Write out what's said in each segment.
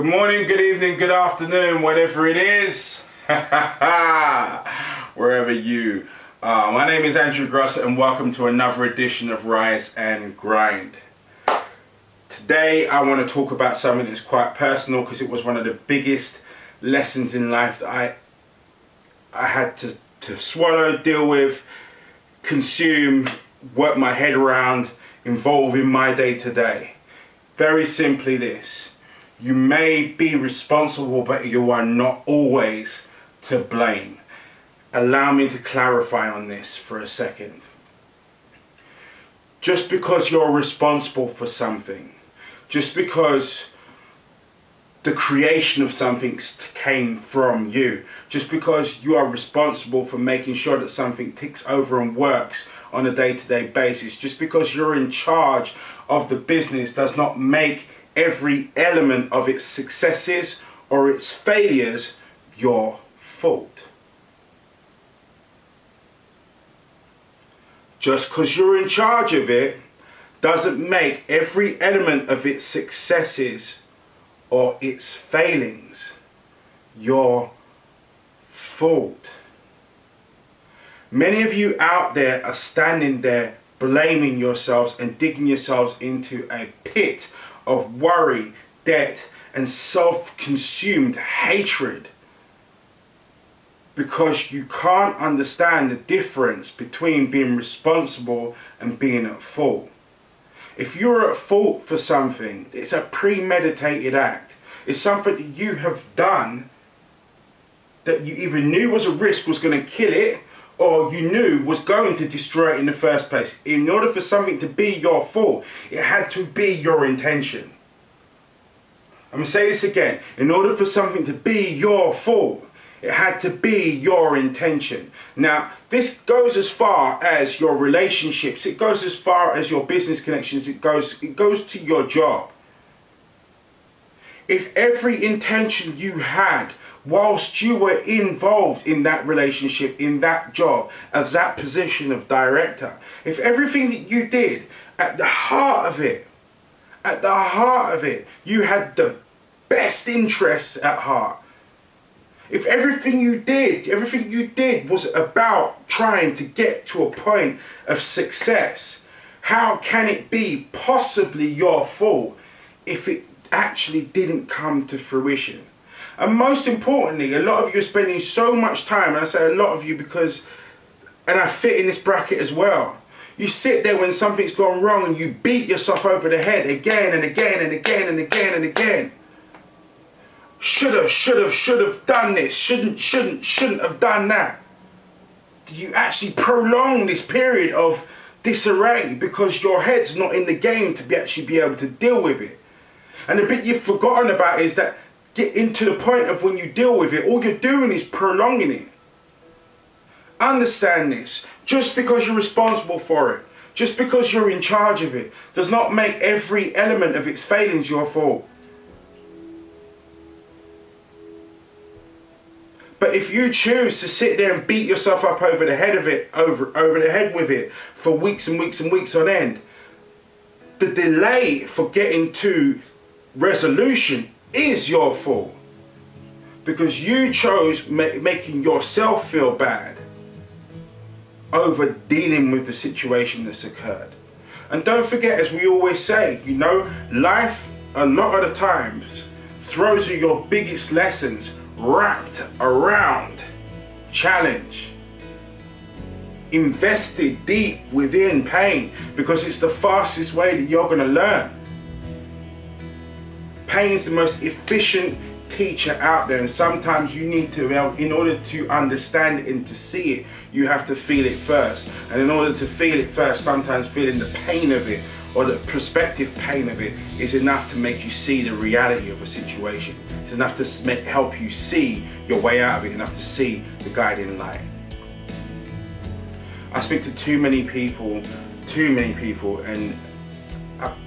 Good morning, good evening, good afternoon, whatever it is, wherever you are. My name is Andrew Grosset and welcome to another edition of Rise and Grind. Today I want to talk about something that's quite personal because it was one of the biggest lessons in life that I had to swallow, deal with, consume, work my head around, involve in my day-to-day. Very simply this: you may be responsible, but you are not always to blame. Allow me to clarify on this for a second. Just because you're responsible for something, just because the creation of something came from you, just because you are responsible for making sure that something ticks over and works on a day-to-day basis, just because you're in charge of the business does not make every element of its successes or its failures your fault. Just because you're in charge of it doesn't make every element of its successes or its failings your fault. Many of you out there are standing there blaming yourselves and digging yourselves into a pit of worry, debt, and self-consumed hatred because you can't understand the difference between being responsible and being at fault. If you're at fault for something, it's a premeditated act. It's something that you have done that you either knew was a risk was going to kill it, or you knew was going to destroy it in the first place. In order for something to be your fault, it had to be your intention. I'm going to say this again. In order for something to be your fault, it had to be your intention. Now, this goes as far as your relationships. It goes as far as your business connections. It goes to your job. If every intention you had whilst you were involved in that relationship, in that job, as that position of director, if everything that you did at the heart of it, you had the best interests at heart. If everything you did was about trying to get to a point of success, how can it be possibly your fault if it actually didn't come to fruition? And most importantly, a lot of you are spending so much time, and I say a lot of you because, and I fit in this bracket as well, you sit there when something's gone wrong and you beat yourself over the head again and again and again and again and again. Should have done this, shouldn't have done that. You actually prolong this period of disarray because your head's not in the game to actually be able to deal with it. And the bit you've forgotten about is that getting to the point of when you deal with it, all you're doing is prolonging it. Understand this. Just because you're responsible for it, just because you're in charge of it, does not make every element of its failings your fault. But if you choose to sit there and beat yourself up over the head with it for weeks and weeks and weeks on end, the delay for getting to resolution is your fault. Because you chose making yourself feel bad over dealing with the situation that's occurred. And don't forget, as we always say, life a lot of the times throws you your biggest lessons wrapped around challenge, invested deep within pain, because it's the fastest way that you're going to learn. Pain is the most efficient teacher out there, and sometimes you need to, in order to understand it and to see it, you have to feel it first. And in order to feel it first, sometimes feeling the pain of it or the prospective pain of it is enough to make you see the reality of a situation. It's enough to help you see your way out of it, enough to see the guiding light. I speak to too many people, and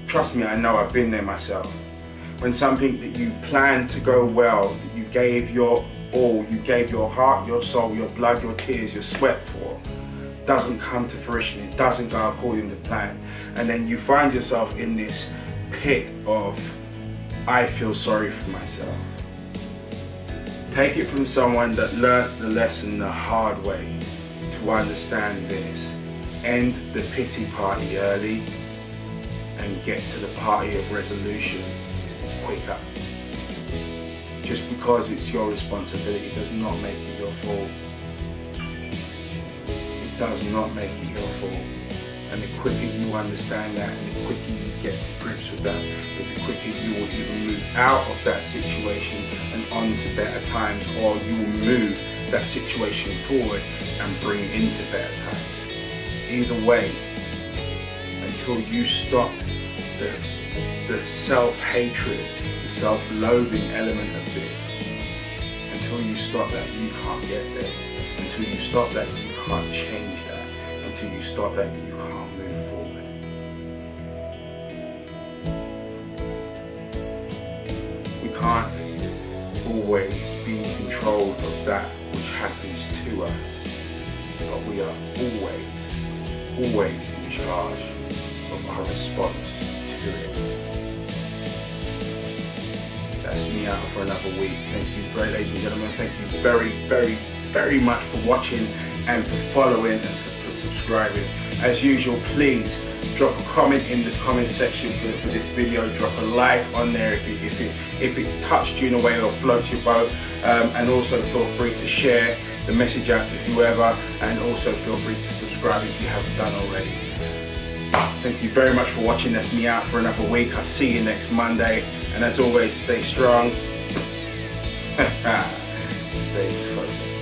trust me, I know I've been there myself. When something that you planned to go well, that you gave your all, you gave your heart, your soul, your blood, your tears, your sweat for, doesn't come to fruition, it doesn't go according to plan, and then you find yourself in this pit of I feel sorry for myself. Take it from someone that learnt the lesson the hard way to understand this. End the pity party early and get to the party of resolution quicker. Just because it's your responsibility does not make it your fault. It does not make it your fault. And the quicker you understand that, and the quicker you get to grips with that, is the quicker you will either move out of that situation and on to better times, or you will move that situation forward and bring it into better times. Either way, until you stop the self-hatred, the self-loathing element of this, until you stop that, you can't get there. Until you stop that, you can't change that. Until you stop that, you can't move forward. We can't always be in control of that which happens to us, but we are always in charge of our response to it. That's me out for another week. Thank you, ladies and gentlemen. Thank you very much for watching and for following and for subscribing. As usual, please drop a comment in this comment section for this video. Drop a like on there if it touched you in a way or floats your boat. And also feel free to share the message out to whoever, and also feel free to subscribe if you haven't done already. Thank you very much for watching. That's me out for another week. I'll see you next Monday. And as always, stay strong. Stay focused.